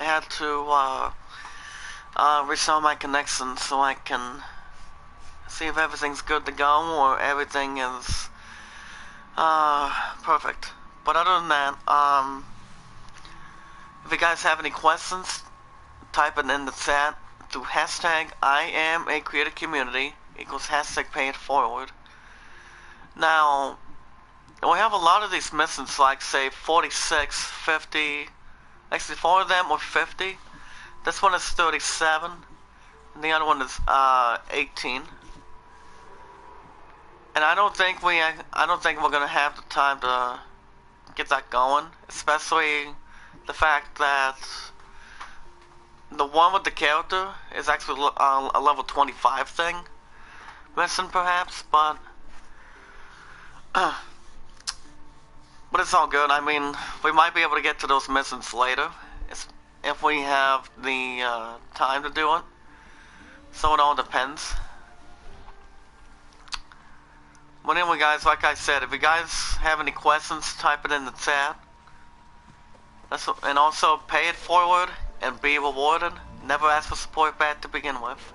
I had to restart my connection so I can see if everything's good to go or everything is perfect. But other than that, if you guys have any questions, type it in the chat through hashtag I am a creator community equals hashtag pay it forward. Now, we have a lot of these missions, like say 46, 50, actually 4 of them were 50. This one is 37, and the other one is 18. And I don't think we're gonna have the time to get that going, especially the fact that the one with the character is actually a level 25 thing mission, perhaps, but it's all good. I mean, we might be able to get to those missions later if we have the time to do it. So it all depends. But anyway, guys, like I said, if you guys have any questions, type it in the chat. And also, pay it forward and be rewarded. Never ask for support back to begin with.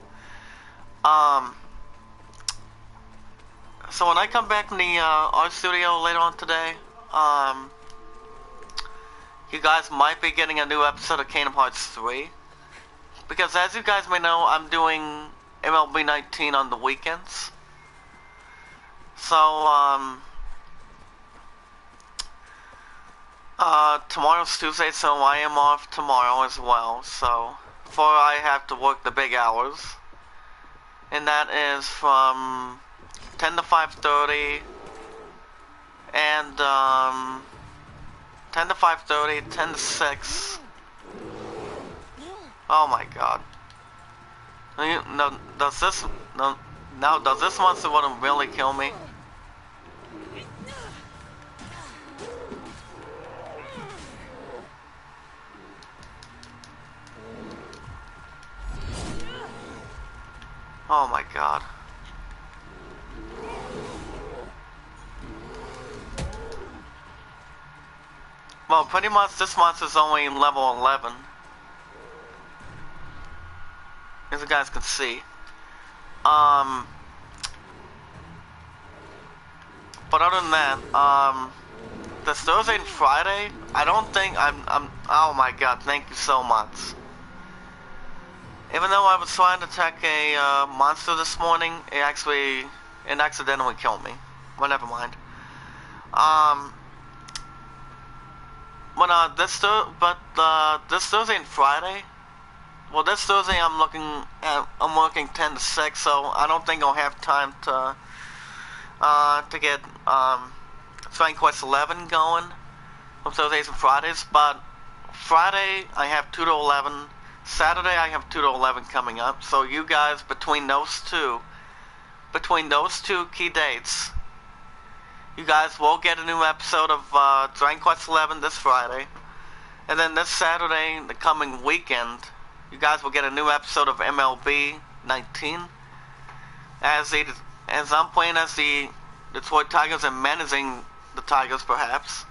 So when I come back from the art studio later on today, you guys might be getting a new episode of Kingdom Hearts 3. Because as you guys may know, I'm doing MLB 19 on the weekends. So, tomorrow's Tuesday, so I am off tomorrow as well. So, before I have to work the big hours. And that is from 10 to 5:30. And, 10 to 5:30, 10 to 6. Oh my god. Does this monster want to really kill me? Oh my god. Well, pretty much this monster's only level 11. As you guys can see. But other than that, this Thursday and Friday, I don't think oh my god, thank you so much. Even though I was trying to attack a monster this morning, it accidentally killed me. Well, never mind. This Thursday and Friday, well, this Thursday I'm working 10 to 6, so I don't think I'll have time to get Dragon Quest 11 going on Thursdays and Fridays. But Friday I have 2 to 11. Saturday I have 2 to 11 coming up. So you guys, between those two key dates, you guys will get a new episode of Dragon Quest 11 this Friday. And then this Saturday, the coming weekend, you guys will get a new episode of MLB 19. As I'm playing as the Detroit Tigers and managing the Tigers, perhaps.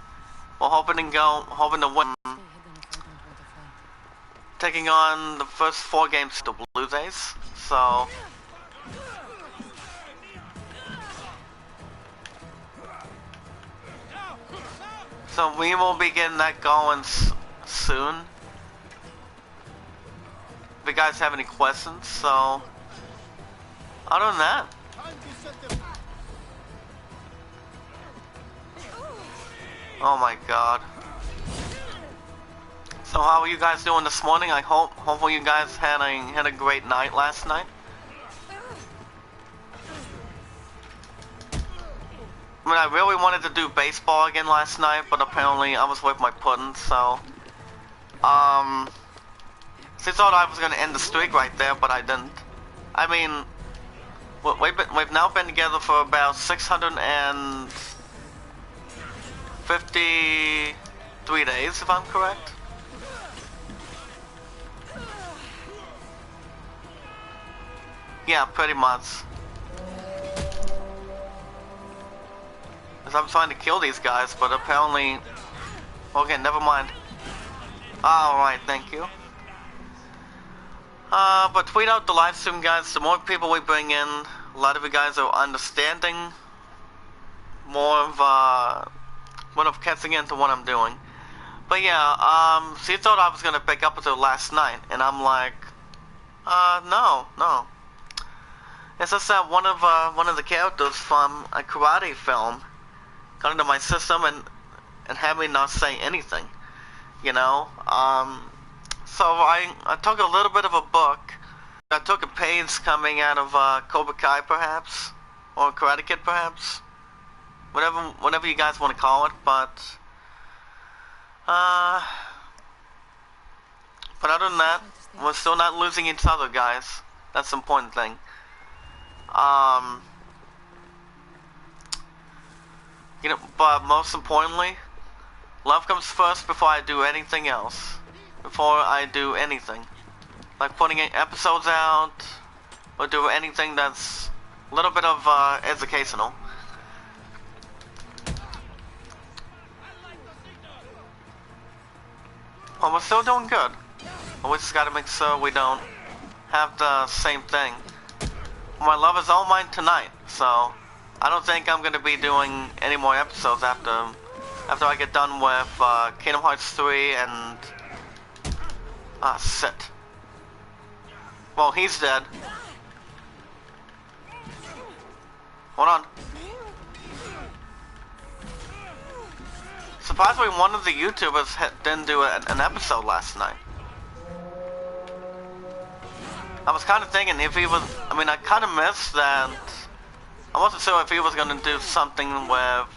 We're hoping to win. Taking on the first 4 games to Blue Jays. So we will be getting that going soon. If you guys have any questions, so other than that, oh my god. So how are you guys doing this morning? Hopefully you guys had a great night last night. I mean, I really wanted to do baseball again last night, but apparently I was with my pudding, so since I thought I was gonna end the streak right there, but I didn't. I mean, we've now been together for about 653 days, if I'm correct. Yeah, pretty much. Because I'm trying to kill these guys, but apparently... Okay, never mind. Alright, thank you. But tweet out the live stream, guys. The more people we bring in, a lot of you guys are understanding more of catching into what I'm doing. But yeah, she thought I was gonna pick up with her last night, and I'm like, no. It's just that one of the characters from a karate film got into my system and had me not say anything, you know. So I took a little bit of a book. I took a page coming out of Cobra Kai, perhaps, or Karate Kid, perhaps, whatever you guys want to call it. But other than that, we're still not losing each other, guys. That's the important thing. You know, but most importantly, love comes first before I do anything else. Before I do anything. Like putting episodes out, or do anything that's a little bit of educational. Well, we're still doing good. But we just gotta make sure we don't have the same thing. My love is all mine tonight, so I don't think I'm gonna be doing any more episodes after I get done with Kingdom Hearts 3 and shit. Well, he's dead. Hold on. Surprisingly, one of the YouTubers didn't do an episode last night. I was kind of thinking if he was, I kind of missed that. I wasn't sure if he was going to do something with,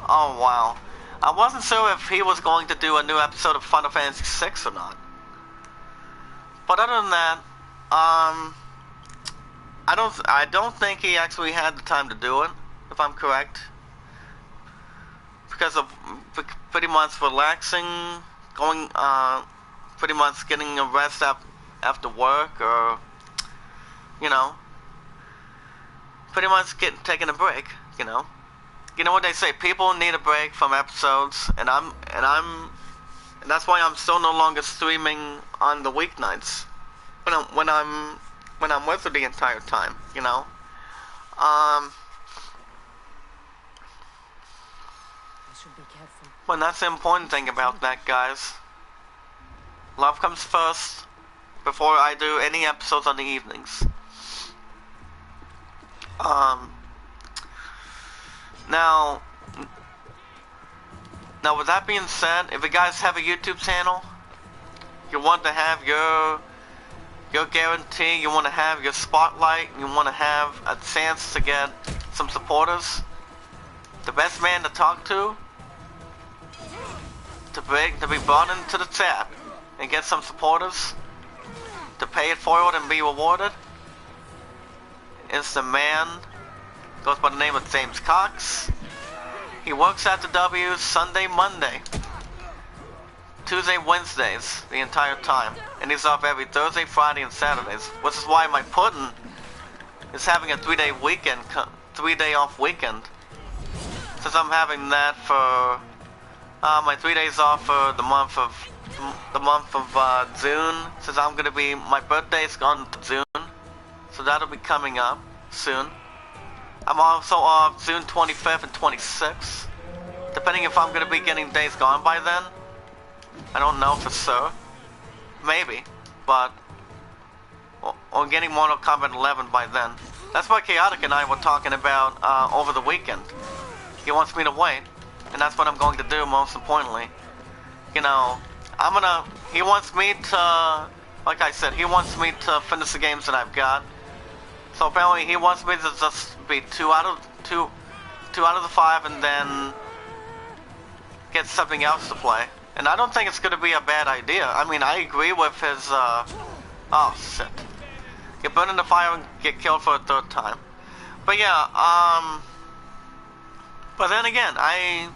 oh wow. I wasn't sure if he was going to do a new episode of Final Fantasy VI or not. But other than that, I don't think he actually had the time to do it, if I'm correct. Because of pretty much relaxing, going, pretty much getting a rest after work, or, you know, pretty much taking a break, you know. You know what they say, people need a break from episodes, and that's why I'm still no longer streaming on the weeknights when I'm with her the entire time, you know. I should be careful. But that's the important thing about that, guys. Love comes first before I do any episodes on the evenings. Now with that being said, if you guys have a YouTube channel, you want to have your guarantee, you want to have your spotlight, you want to have a chance to get some supporters, the best man to talk to be brought into the chat and get some supporters, to pay it forward and be rewarded, is the man, goes by the name of James Cox. He works at the W Sunday, Monday, Tuesday, Wednesdays, the entire time. And he's off every Thursday, Friday, and Saturdays. Which is why my pudding is having a 3-day weekend, 3-day off weekend. Since I'm having that for my 3 days off for the month of June. Since I'm gonna be, my birthday is gone to June, so that'll be coming up soon. I'm also off June 25th and 26th, depending if I'm gonna be getting days gone by then. I don't know for sure. Maybe, but or getting Mortal Kombat 11 by then. That's what Chaotic and I were talking about over the weekend. He wants me to wait, and that's what I'm going to do. Most importantly, you know, he wants me to, like I said, he wants me to finish the games that I've got. So apparently he wants me to just be 2 out of the 5, and then get something else to play. And I don't think it's going to be a bad idea. I mean, I agree with his, oh shit. Get burned in the fire and get killed for a 3rd time. But yeah, but then again, I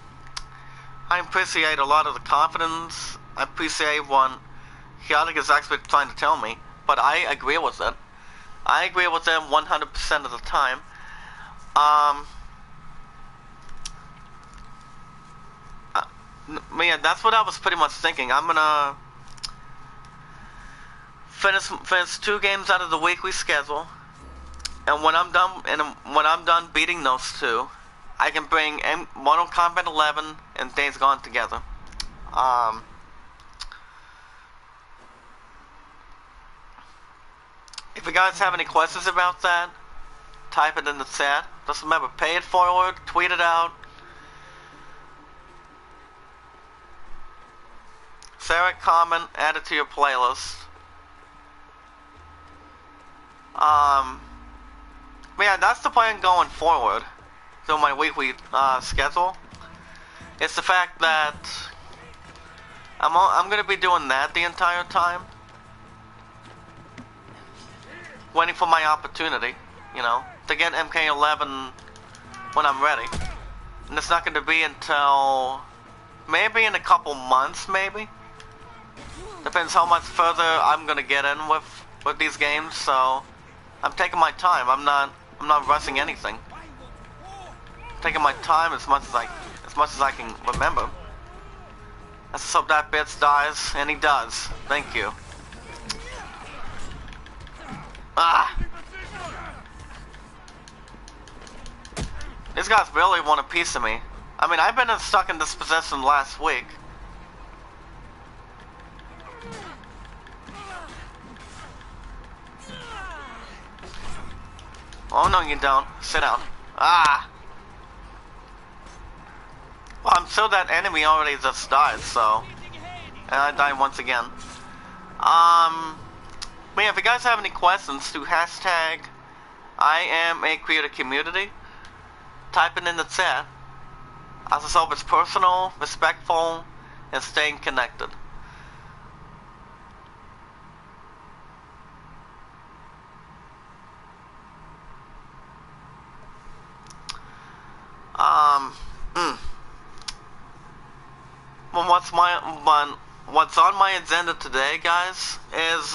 appreciate a lot of the confidence. I appreciate what Chaotic is actually trying to tell me. But I agree with it. I agree with them 100% of the time. Yeah, that's what I was pretty much thinking. I'm gonna finish 2 games out of the weekly schedule, and when I'm done beating those 2, I can bring Mortal Kombat 11 and Days Gone together. If you guys have any questions about that, type it in the chat. Just remember, pay it forward, tweet it out. Share it, comment, add it to your playlist. But yeah, that's the plan going forward through my weekly schedule. It's the fact that I'm gonna be doing that the entire time, waiting for my opportunity, you know, to get MK11 when I'm ready. And it's not gonna be until maybe in a couple months, maybe. Depends how much further I'm gonna get in with these games. So I'm taking my time. I'm not rushing anything. I'm taking my time as much as I can remember. Let's just hope that bitch dies, and he does. Thank you. Ah! These guys really want a piece of me. I mean, I've been stuck in this position last week. Oh no, you don't. Sit down. Ah! Well, I'm sure that enemy already just died, so... And I died once again. But yeah, if you guys have any questions, do hashtag I am a creator community. Type it in the chat. I just hope it's personal, respectful, and staying connected. Well, what's on my agenda today, guys, is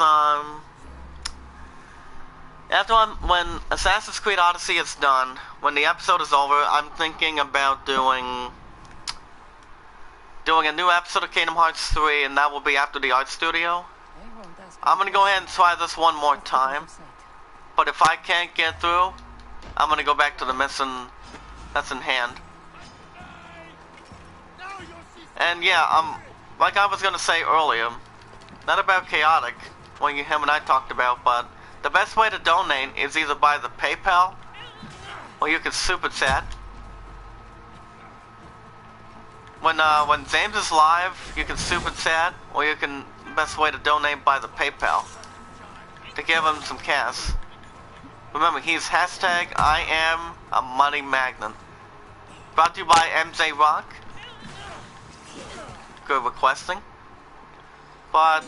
when Assassin's Creed Odyssey is done, when the episode is over, I'm thinking about doing a new episode of Kingdom Hearts 3, and that will be after the art studio. I'm gonna go ahead and try this one more time, but if I can't get through, I'm gonna go back to the mission that's in hand. And yeah, like I was gonna say earlier, not about chaotic, what him and I talked about, but the best way to donate is either by the PayPal, or you can super chat. When James is live, you can super chat, or you can, best way to donate by the PayPal, to give him some cash. Remember, he's hashtag I am a money magnet. Brought to you by MJ Rock. Good requesting. But,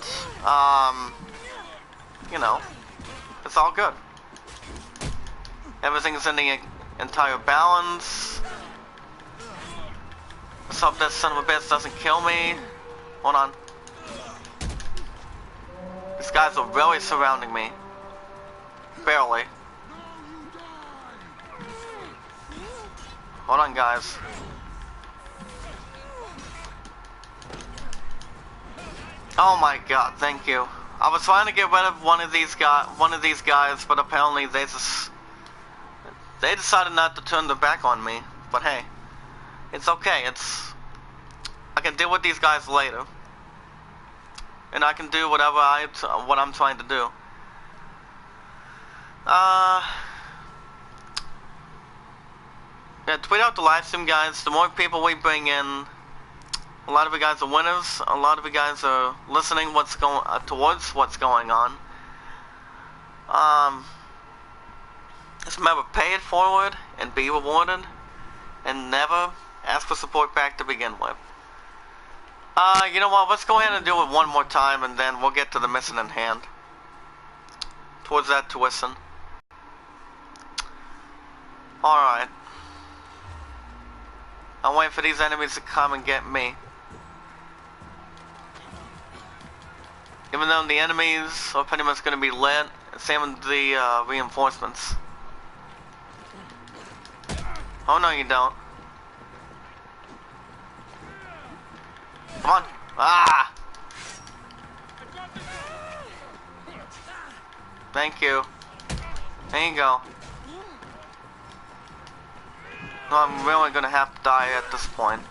you know, it's all good. Everything's in the entire balance. Let's hope that son of a bitch doesn't kill me. Hold on. These guys are really surrounding me. Barely. Hold on, guys. Oh my god, thank you. I was trying to get rid of one of these guys, but apparently they decided not to turn their back on me. But hey, it's okay. I can deal with these guys later, and I can do what I'm trying to do. Yeah, tweet out the live stream, guys. The more people we bring in, a lot of you guys are winners. A lot of you guys are listening towards what's going on. Just remember, pay it forward and be rewarded, and never ask for support back to begin with. You know what? Let's go ahead and do it one more time, and then we'll get to the mission in hand. Towards that tuition. All right. I'm waiting for these enemies to come and get me. Even though the enemies are pretty much going to be lit, same with the reinforcements. Oh no, you don't. Come on. Ah! Thank you. There you go. No, I'm really gonna have to die at this point.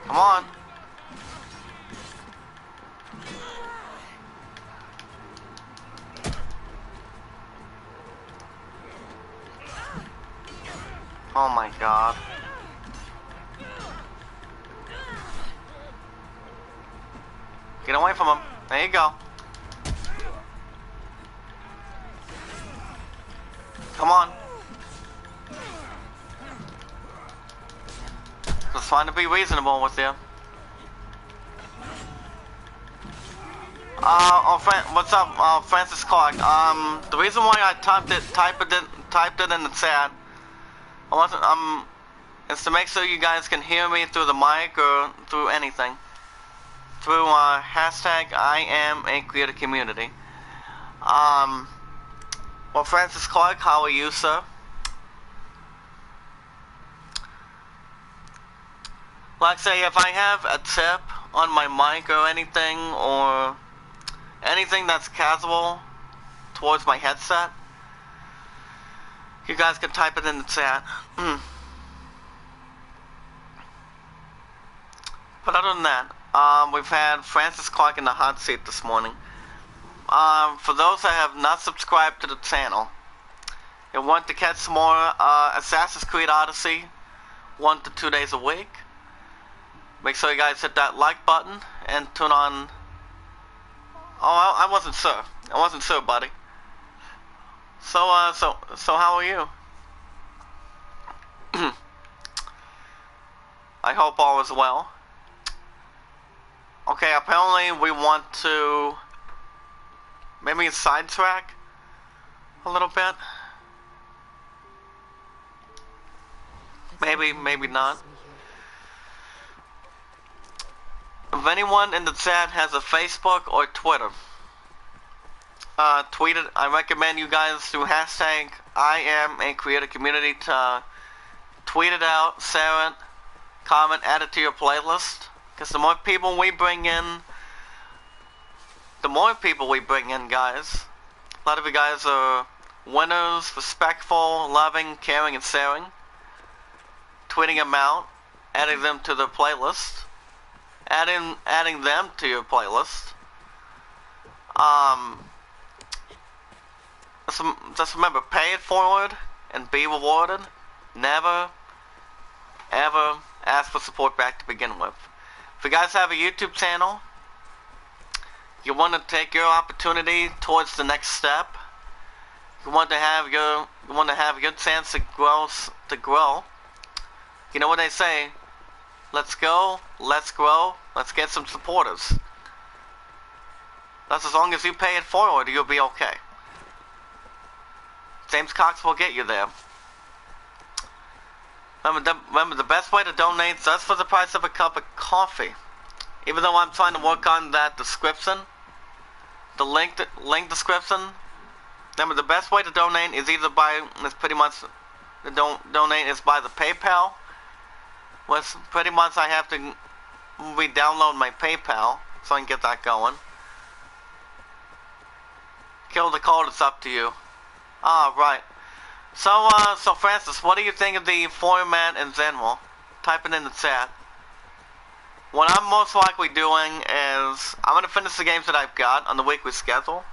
Come on. Oh my god. Get away from him. There you go. Come on. Just trying to be reasonable with you. What's up, Francis Clark? The reason why I typed it in the chat, is to make sure you guys can hear me through the mic or through anything. Through, hashtag I am a creator community. Well, Francis Clark, how are you, sir? Like I say, if I have a tip on my mic or anything that's casual towards my headset, you guys can type it in the chat. But other than that, we've had Francis Clark in the hot seat this morning. For those that have not subscribed to the channel and want to catch some more Assassin's Creed Odyssey 1 to 2 days a week, make sure you guys hit that like button and turn on... Oh, I wasn't sure. I wasn't sure, buddy. So how are you? I hope all is well. Okay, apparently we want to maybe sidetrack a little bit. Maybe not. If anyone in the chat has a Facebook or Twitter, tweet it. I recommend you guys through hashtag I am a creator community to tweet it out, share it, comment, add it to your playlist. Because the more people we bring in, guys. A lot of you guys are winners, respectful, loving, caring, and sharing. Tweeting them out, adding them to the playlist. Adding them to your playlist. Just remember, pay it forward and be rewarded. Never, ever ask for support back to begin with. If you guys have a YouTube channel, you want to take your opportunity towards the next step. You want to have your chance to grow. You know what they say? Let's go, let's grow, let's get some supporters. That's as long as you pay it forward, you'll be okay. James Cox will get you there. Remember, the best way to donate is just for the price of a cup of coffee. Even though I'm trying to work on that description, the link description. Remember, the best way to donate is either donate is by the PayPal. Which pretty much I have to re-download my PayPal so I can get that going. Kill the code, it's up to you. Right. So Francis, what do you think of the format in general? Type it in the chat. What I'm most likely doing is I'm gonna finish the games that I've got on the weekly schedule.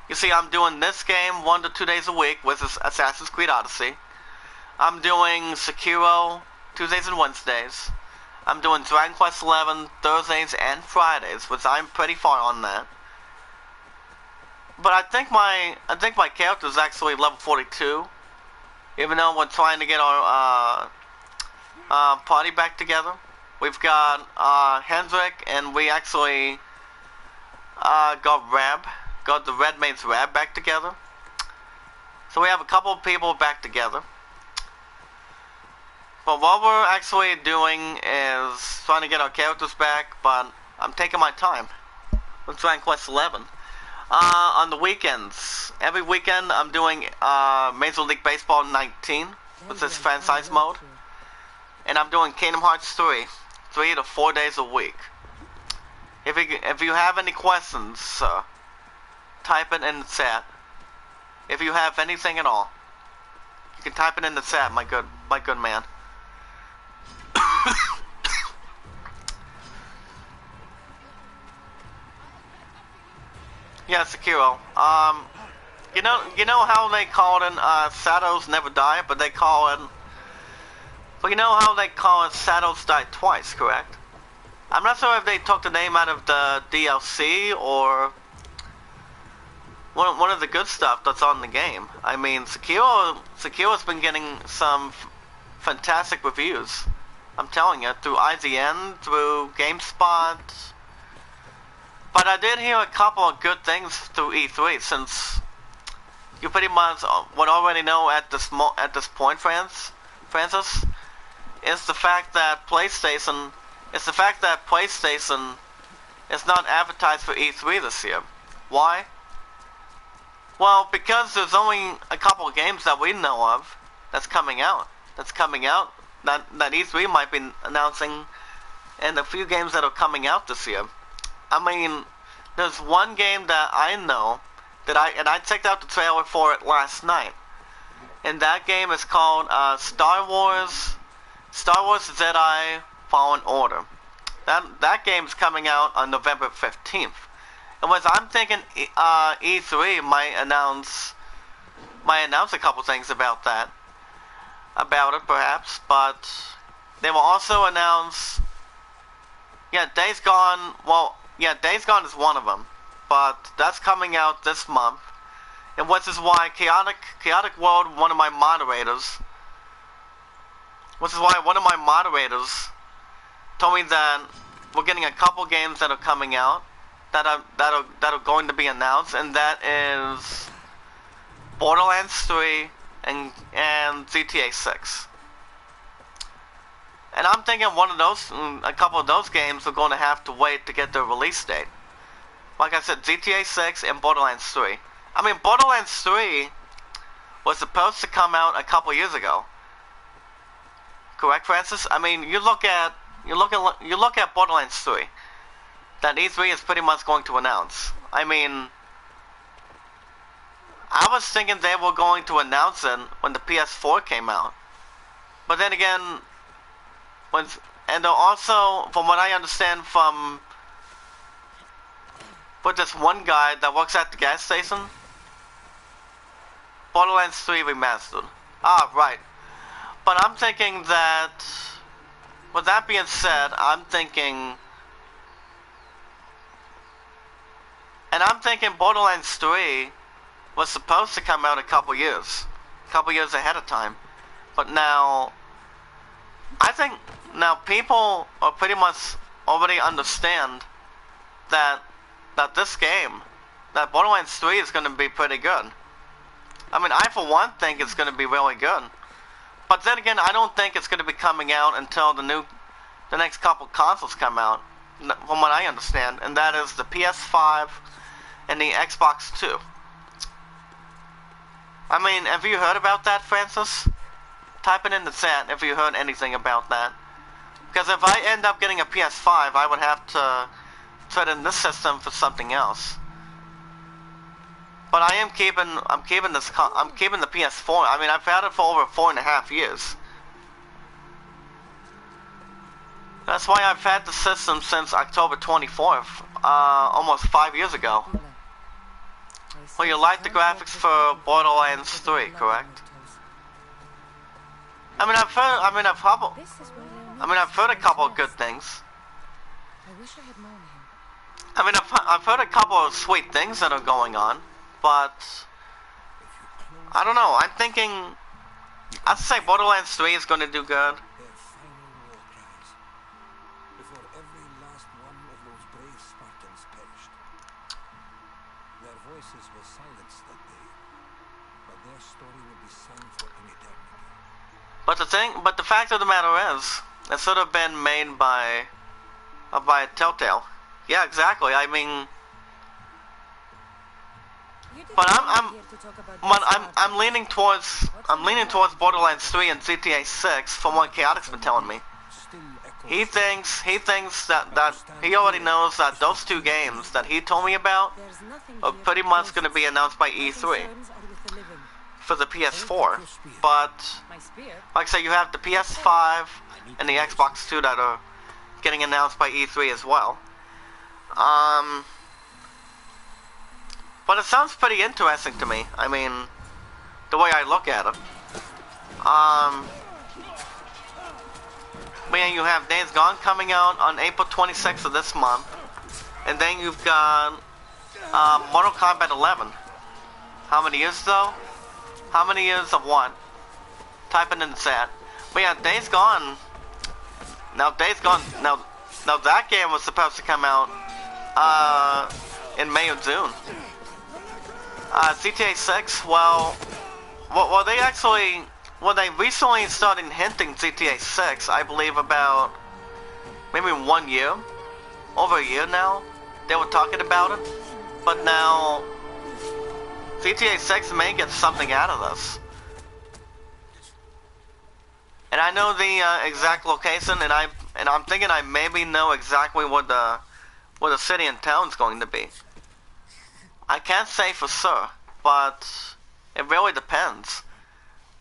You see, I'm doing this game 1 to 2 days a week, which is Assassin's Creed Odyssey. I'm doing Sekiro Tuesdays and Wednesdays. I'm doing Dragon Quest XI Thursdays and Fridays, which I'm pretty far on that. But I think my character is actually level 42, even though we're trying to get our party back together. We've got Hendrik, and we actually got the Red Maid's Rab back together. So we have a couple of people back together. But what we're actually doing is trying to get our characters back, but I'm taking my time with Dragon Quest XI. On the weekends, every weekend I'm doing Major League Baseball 19, which is franchise mode. And I'm doing Kingdom Hearts 3 to 4 days a week. If you have any questions, type it in the chat. If you have anything at all, you can type it in the chat, my good man. Yeah, Sekiro. You know how they call it in Shadows Never Die, but they call it. But you know how they call it Shadows Die Twice, correct? I'm not sure if they took the name out of the DLC or one of the good stuff that's on the game. I mean, Sekiro's been getting some fantastic reviews. I'm telling you, through IGN, through GameSpot. But I did hear a couple of good things through E3, since you pretty much would already know at this point, Francis, is the fact that PlayStation is not advertised for E3 this year. Why? Well, because there's only a couple of games that we know of that's coming out. That E3 might be announcing, and a few games that are coming out this year. I mean, there's one game that I know that I checked out the trailer for it last night, and that game is called Star Wars Jedi Fallen Order. That game's coming out on November 15th. And I'm thinking E3 might announce a couple things about it perhaps, but they will also announce, Days Gone. Well, Days Gone is one of them, but that's coming out this month, and which is why Chaotic World, one of my moderators, told me that we're getting a couple games that are coming out that are going to be announced, and that is Borderlands 3 and GTA 6. And I'm thinking a couple of those games are going to have to wait to get their release date. Like I said, GTA 6 and Borderlands 3. I mean, Borderlands 3 was supposed to come out a couple years ago. Correct, Francis? I mean, you look at Borderlands 3. That E3 is pretty much going to announce. I mean, I was thinking they were going to announce it when the PS4 came out. But then again, and also, from what I understand with this one guy that works at the gas station, Borderlands 3 Remastered. Ah, right. But I'm thinking that, with that being said, I'm thinking Borderlands 3 was supposed to come out a couple years ahead of time. But now, I think now people are pretty much already understand that this game, that Borderlands 3 is going to be pretty good. I mean, I for one think it's going to be really good. But then again, I don't think it's going to be coming out until the next couple consoles come out, from what I understand, and that is the PS5 and the Xbox 2. I mean, have you heard about that, Francis? Type it in the chat if you heard anything about that. Because if I end up getting a PS5, I would have to trade in this system for something else. But I'm keeping the PS4. I mean, I've had it for over 4.5 years. That's why I've had the system since October 24th, almost 5 years ago. Well, you like the graphics for Borderlands 3, correct? I mean, I've heard a couple of good things. I mean, I've heard a couple of sweet things that are going on, but I don't know. I'm thinking, I'd say Borderlands 3 is going to do good. But the fact of the matter is, it should have been made by Telltale. Yeah, exactly. I mean, but I'm leaning towards Borderlands 3 and GTA 6 from what Chaotic's been telling me. he thinks that he already knows that those two games that he told me about are pretty much going to be announced by E3 for the PS4. But like I say, you have the PS5 and the Xbox 2 that are getting announced by E3 as well. But it sounds pretty interesting to me. I mean, the way I look at it. Man, you have Days Gone coming out on April 26th of this month. And then you've got Mortal Kombat 11. How many years though? How many years of what? Type it in the chat. But yeah, Days Gone. Now that game was supposed to come out in May or June. GTA 6, well, they recently started hinting GTA 6, I believe about maybe 1 year, over a year now, they were talking about it, but now GTA 6 may get something out of this. And I know the exact location, and I'm thinking I maybe know exactly what the city and town's going to be. I can't say for sure, but it really depends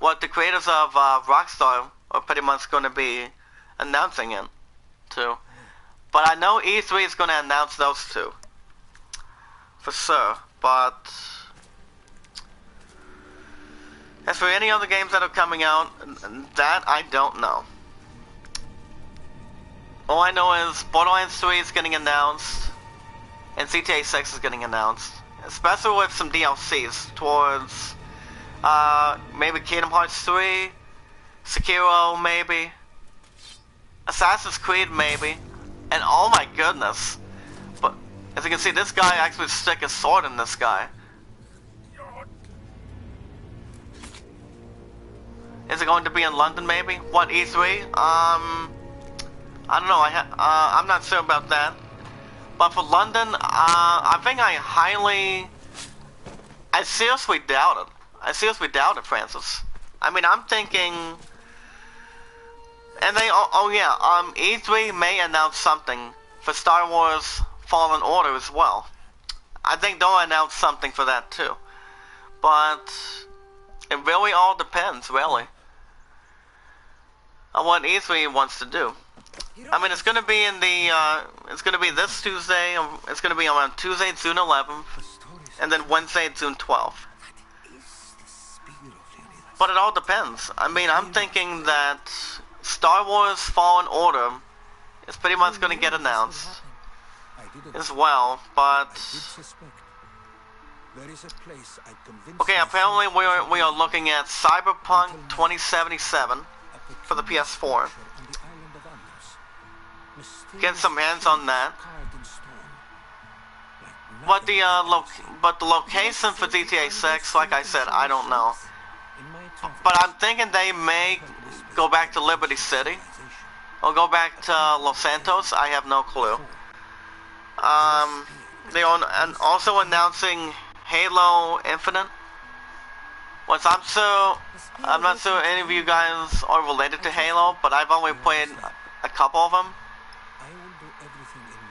what the creators of Rockstar are pretty much going to be announcing it to. But I know E3 is going to announce those two for sure. But as for any other games that are coming out, that I don't know. All I know is Borderlands 3 is getting announced, and GTA 6 is getting announced. Especially with some DLCs towards maybe Kingdom Hearts 3, Sekiro maybe, Assassin's Creed maybe, and oh my goodness. But as you can see, this guy actually stick a sword in this guy. Is it going to be in London maybe? What, E3? I don't know, I'm not sure about that. But for London, I think I seriously doubt it. I seriously doubt it, Francis. I mean, I'm thinking, and E3 may announce something for Star Wars Fallen Order as well. I think they'll announce something for that too. But it really all depends, really, on what E3 wants to do. I mean, it's gonna be it's gonna be this Tuesday. It's gonna be on Tuesday, June 11th, and then Wednesday, June 12th. But it all depends. I mean, I'm thinking that Star Wars Fallen Order is pretty much gonna get announced as well. But okay, apparently we are looking at Cyberpunk 2077 for the PS4. Get some hands on that. But the location for GTA 6, like I said, I don't know. But I'm thinking they may go back to Liberty City or go back to Los Santos. I have no clue. They are also announcing Halo Infinite. Which I'm not sure any of you guys are related to Halo, but I've only played a couple of them.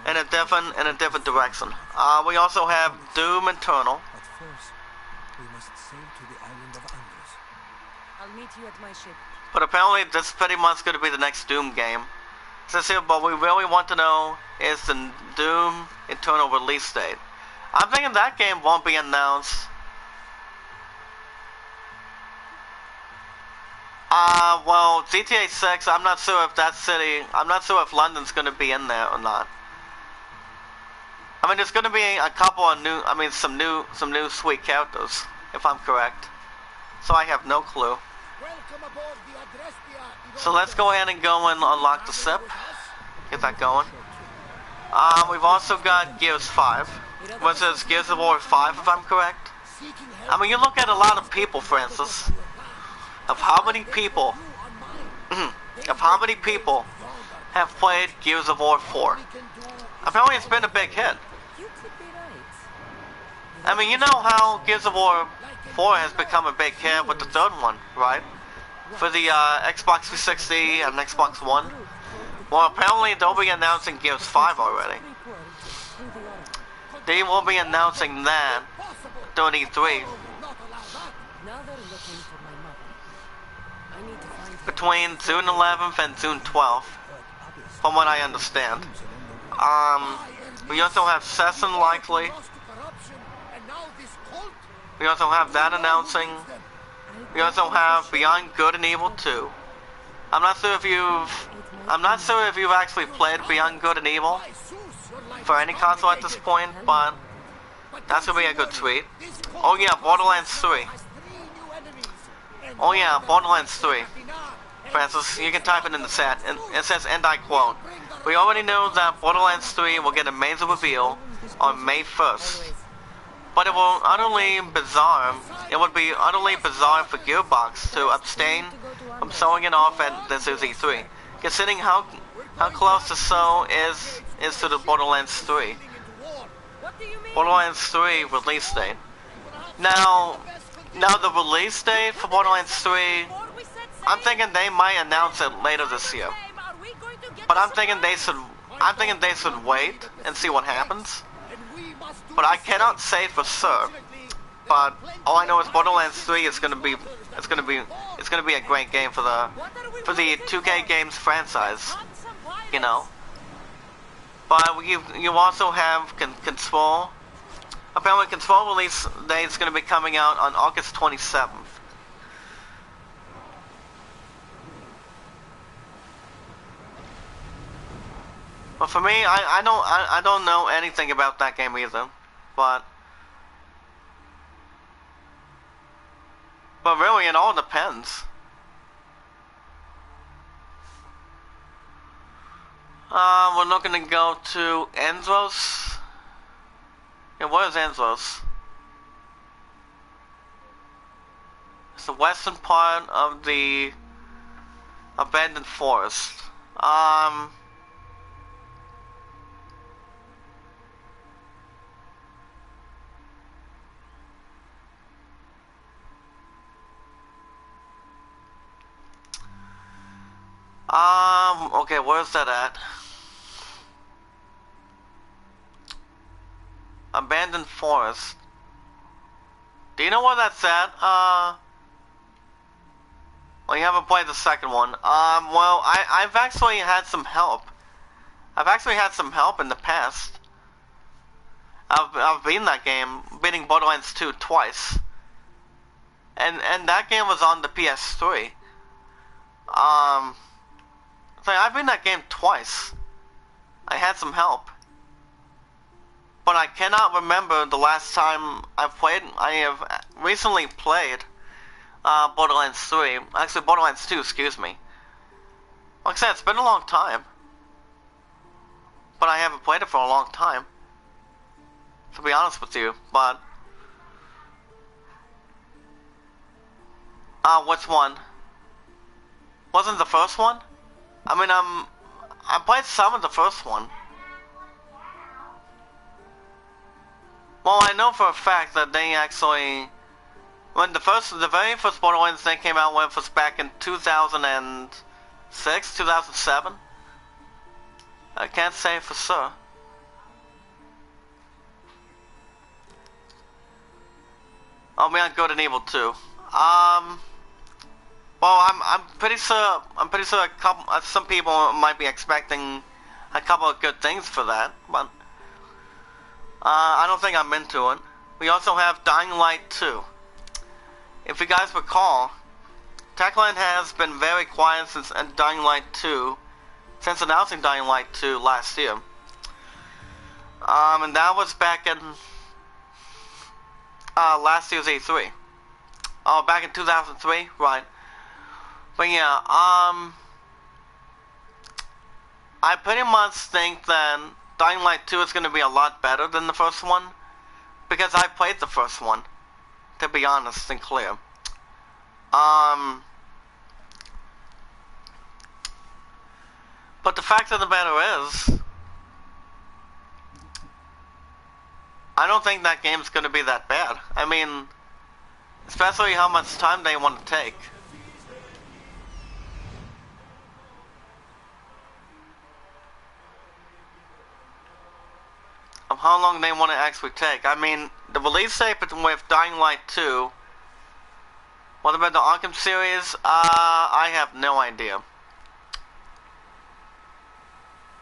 In a different direction. We also have Doom Eternal. But first, we must sail to the island of Andros. I'll meet you at my ship. But apparently this is pretty much going to be the next Doom game. But we really want to know is the Doom Eternal release date. I'm thinking that game won't be announced. Well, GTA 6, I'm not sure if London's going to be in there or not. I mean, there's going to be a couple of some new sweet characters, if I'm correct. So I have no clue. So let's go ahead and go and unlock the ship. Get that going. We've also got Gears 5, which is Gears of War 5, if I'm correct. I mean, you look at a lot of people, Francis, of how many people have played Gears of War 4. Apparently it's been a big hit. You could be right. I mean, you know how Gears of War 4 has become a big hit with the third one, right? For the Xbox 360 and Xbox One. Well, apparently they'll be announcing Gears 5 already. They will be announcing that during E3. Now they're looking for my mother. I need to find her. Between June 11th and June 12th, from what I understand. We also have Session likely. We also have that announcing. We also have Beyond Good and Evil 2. I'm not sure if you've actually played Beyond Good and Evil for any console at this point, but that's gonna be a good tweet. Oh yeah, Borderlands 3. Oh yeah, Borderlands 3. Francis, you can type it in the chat. It says, and I quote, "We already know that Borderlands 3 will get a major reveal on May 1st. But it will it would be utterly bizarre for Gearbox to abstain from showing it off at this E3, considering how close the show is to the Borderlands 3. Borderlands 3 release date. Now the release date for Borderlands 3, I'm thinking they might announce it later this year. But I'm thinking they should wait and see what happens. But I cannot say for sure. But all I know is Borderlands 3 is gonna be a great game for the 2K Games franchise, you know. But you also have Control. Apparently, Control release date is gonna be coming out on August 27th. But for me, I don't know anything about that game either. But really, it all depends. We're looking to go to Andros. Yeah, where is Andros? It's the western part of the abandoned forest. Okay, where's that at? Abandoned forest. Do you know where that's at? Well, you haven't played the second one. Well, I've actually had some help. I've actually had some help in the past. I've beaten that game, beating Borderlands 2 twice. And that game was on the PS3. So I've beaten that game twice. I had some help. But I cannot remember the last time I have recently played Borderlands 3. Actually, Borderlands 2, excuse me. Like I said, it's been a long time. But I haven't played it for a long time. To be honest with you, but... which one? Wasn't the first one? I mean, I played some of the first one. Well, I know for a fact that they actually... When the very first Borderlands thing came out, when it was back in 2006, 2007. I can't say for sure. Oh, Beyond Good and Evil 2. Well, I'm pretty sure some people might be expecting a couple of good things for that, but I don't think I'm into it. We also have Dying Light 2. If you guys recall, Techland has been very quiet since Dying Light 2, since announcing Dying Light 2 last year. And that was back in last year's E3. Oh, back in 2003, right? But yeah, I pretty much think that Dying Light 2 is going to be a lot better than the first one, because I played the first one, to be honest and clear. But the fact of the matter is, I don't think that game's going to be that bad. I mean, especially how much time they want to take. of how long they want to actually take. I mean, the release date with Dying Light 2. What about the Arkham series? I have no idea.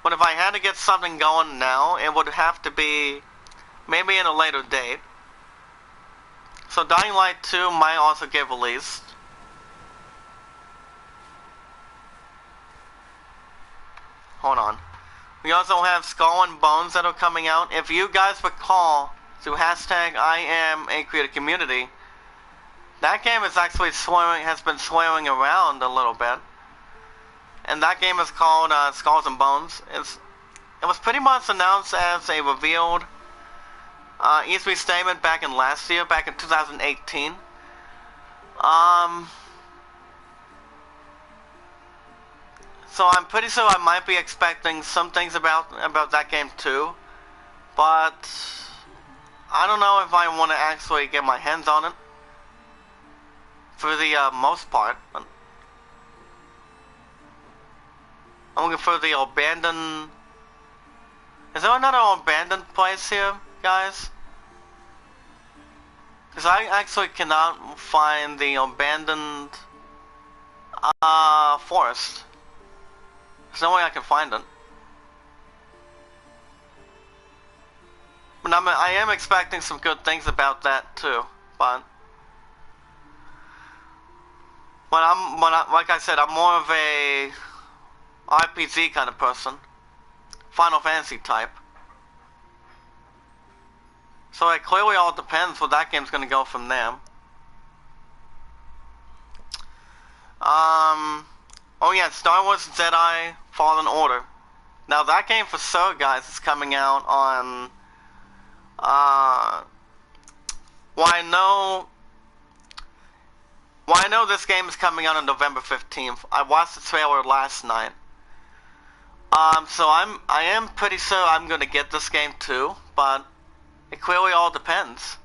But if I had to get something going now, it would have to be maybe in a later date. So Dying Light 2 might also get released. Hold on. We also have Skull and Bones that are coming out. If you guys recall, through hashtag #IamACreatorCommunity, that game is actually has been swirling around a little bit. And that game is called Skulls and Bones. It was pretty much announced as a revealed E3 statement back in last year, back in 2018. So I'm pretty sure I might be expecting some things about that game too, but I don't know if I want to actually get my hands on it for the most part. I'm looking for the abandoned... Is there another abandoned place here, guys? Because I actually cannot find the abandoned forest. There's no way I can find it. But I am expecting some good things about that too, but... like I said, I'm more of a RPG kind of person. Final Fantasy type. So it clearly all depends where that game's gonna go from there. Oh yeah, Star Wars Jedi Fallen Order. Now that game for sure, guys, is coming out on... Well, I know this game is coming out on November 15th. I watched the trailer last night. So I am pretty sure I'm gonna get this game too, but it clearly all depends.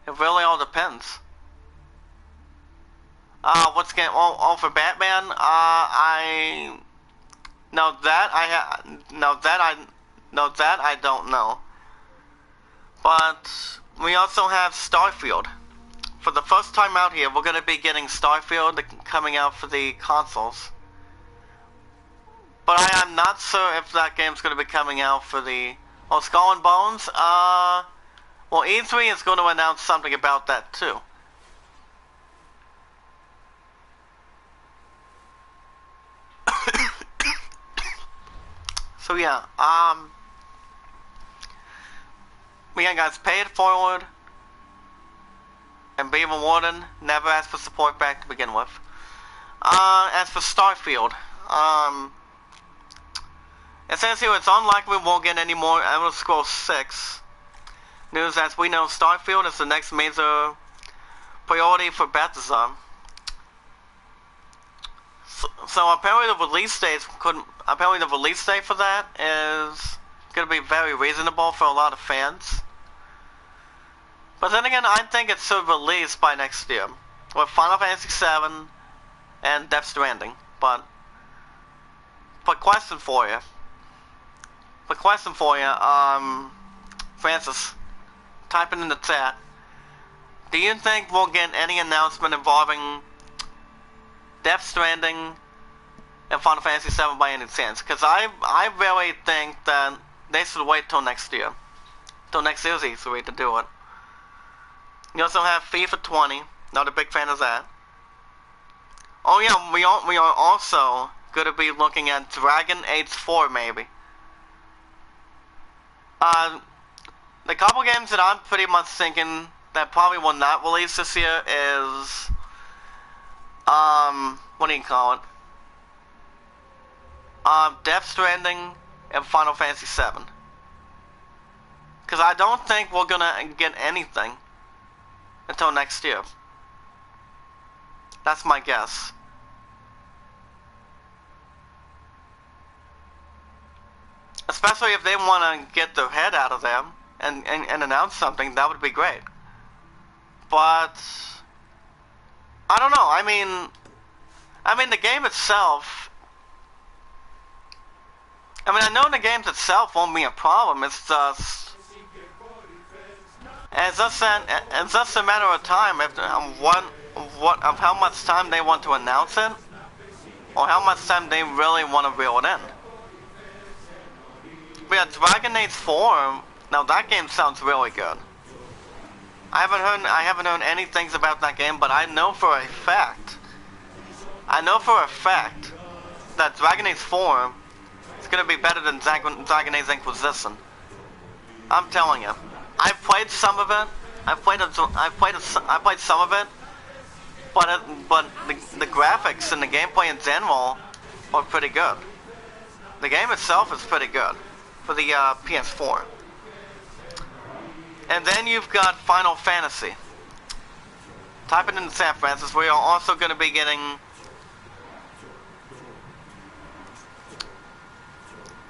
It really all depends. What's game? Oh, for Batman? I don't know. But we also have Starfield. For the first time out here, we're gonna be getting Starfield coming out for the consoles. But I am not sure if that game's gonna be coming out for the... Oh, Skull and Bones? Well, E3 is going to announce something about that too. So yeah, again guys, pay it forward and be rewarded. Never ask for support back to begin with. As for Starfield, it says here it's unlikely we won't get any more Elder Scrolls 6 news. As we know, Starfield is the next major priority for Bethesda. So apparently the release date for that is going to be very reasonable for a lot of fans. But then again, I think it should release by next year with Final Fantasy VII and Death Stranding. But question for you, Francis, type it in the chat. Do you think we'll get any announcement involving Death Stranding and Final Fantasy VII by any chance? Because I really think that they should wait till next year. Till next year's E3 to do it. You also have FIFA 20. Not a big fan of that. Oh yeah, we are also going to be looking at Dragon Age 4 maybe. The couple games that I'm pretty much thinking that probably will not release this year is... what do you call it? Death Stranding and Final Fantasy VII. Because I don't think we're gonna get anything until next year. That's my guess. Especially if they want to get their head out of them and announce something, that would be great. But I don't know. I mean the game itself I mean, I know the games itself won't be a problem. It's just it's just a matter of time if what of how much time they want to announce it, or how much time they really want to reel it in. But yeah, Dragon Age 4. Now that game sounds really good. I haven't heard any things about that game, but I know for a fact that Dragon Age 4 is gonna be better than Dragon Age Inquisition. I'm telling you. I played some of it. I played some of it, but the graphics and the gameplay in general are pretty good. The game itself is pretty good for the PS4. And then you've got Final Fantasy. Type it in San Francisco. We are also going to be getting.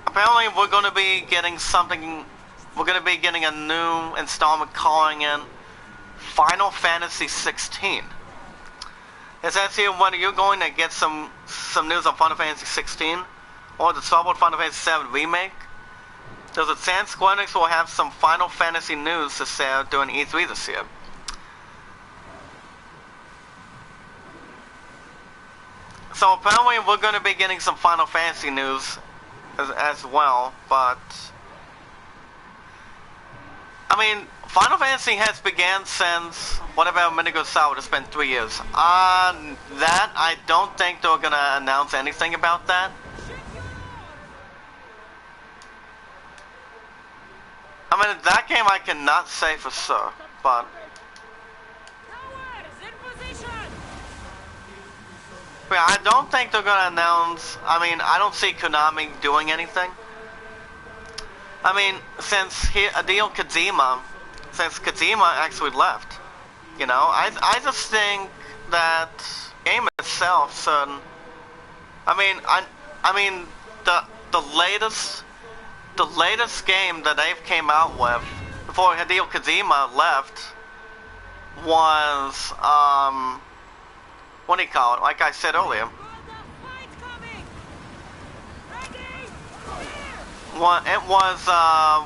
Apparently, we're going to be getting something. We're going to be getting a new installment calling in Final Fantasy 16. It says here whether you're going to get some news on Final Fantasy 16 or the troubled Final Fantasy 7 remake. There's a chance Square Enix will have some Final Fantasy news to share during E3 this year. So apparently we're going to be getting some Final Fantasy news as well, but I mean, Final Fantasy has began since whatever a minute ago saw. It's been 3 years. That I don't think they're going to announce anything about that. I mean, that game I cannot say for sure, but yeah, I don't think they're gonna announce. I mean, I don't see Konami doing anything. I mean, since Kojima actually left, you know, I just think that game itself should. I mean, the latest game that they've came out with before Hideo Kojima left was what do you call it? Like I said earlier, it was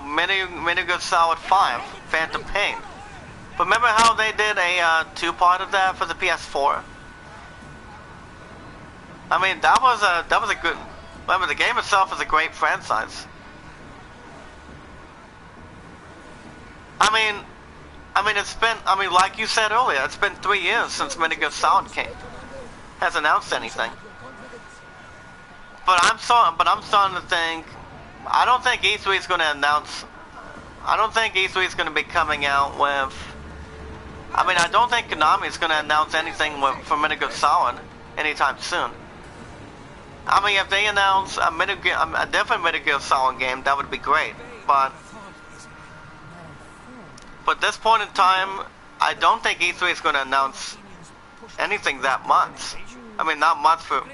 Metal Gear Solid 5: Phantom Pain. But remember how they did a two-part of that for the PS4? I mean, that was a good. Remember, the game itself is a great franchise. I mean, it's been. I mean, like you said earlier, it's been 3 years since Metal Gear Solid has announced anything. But I'm starting to think. I don't think E3 is going to announce. I don't think E3 is going to be coming out with. I mean, I don't think Konami is going to announce anything for Metal Gear Solid anytime soon. I mean, if they announce a different Metal Gear Solid game, that would be great. But at this point in time, I don't think E3 is going to announce anything that much. I mean, not much for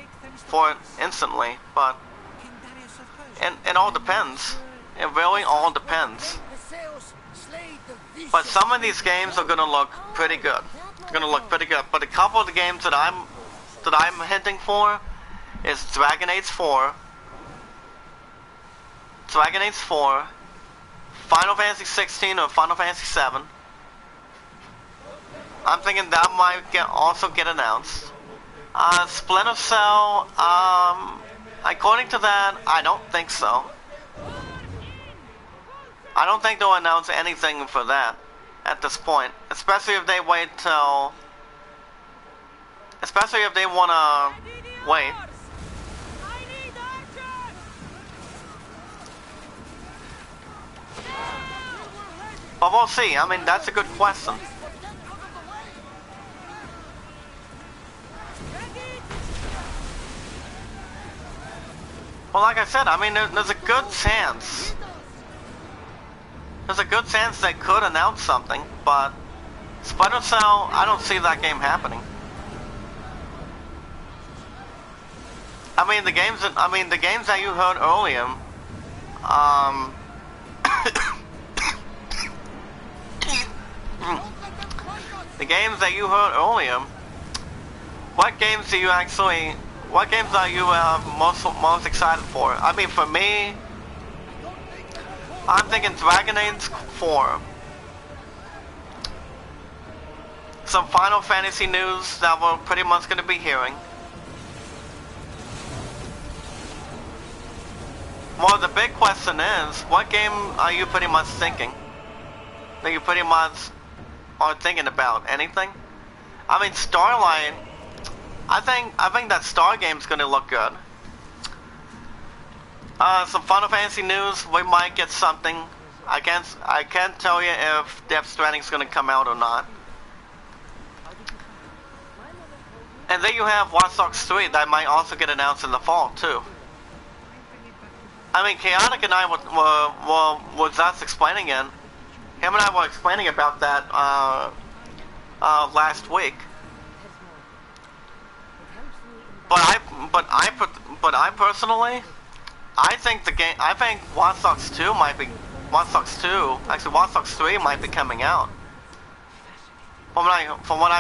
it instantly, but it all depends. It really all depends. But some of these games are going to look pretty good. They're going to look pretty good. But a couple of the games that I'm hinting for is Dragon Age 4, Final Fantasy 16 or Final Fantasy 7. I'm thinking that might also get announced. Splinter Cell, according to that, I don't think so. I don't think they'll announce anything for that at this point, especially if they wait till, especially if they want to wait. But we'll see. I mean, that's a good question. Well, like I said, I mean, there's a good chance. There's a good chance they could announce something, but Splinter Cell, I don't see that game happening. I mean, the games that you heard earlier, the games that you heard earlier, what games are you most excited for? I mean, for me, I'm thinking Dragon Age 4. Some Final Fantasy news that we're pretty much going to be hearing. Well, the big question is, what game are you pretty much thinking? That you pretty much are thinking about? Anything? I mean, Starlight. I think that Star game's gonna look good. Some Final Fantasy news. We might get something. I can't tell you if Death Stranding's gonna come out or not. And then you have Watch Dogs 3 that might also get announced in the fall too. I mean, Chaotic and I were just explaining it. Him and I were explaining about that last week. But I personally, I think Watch Dogs 2 might be, Watch Dogs 2, actually Watch Dogs 3 might be coming out. From what I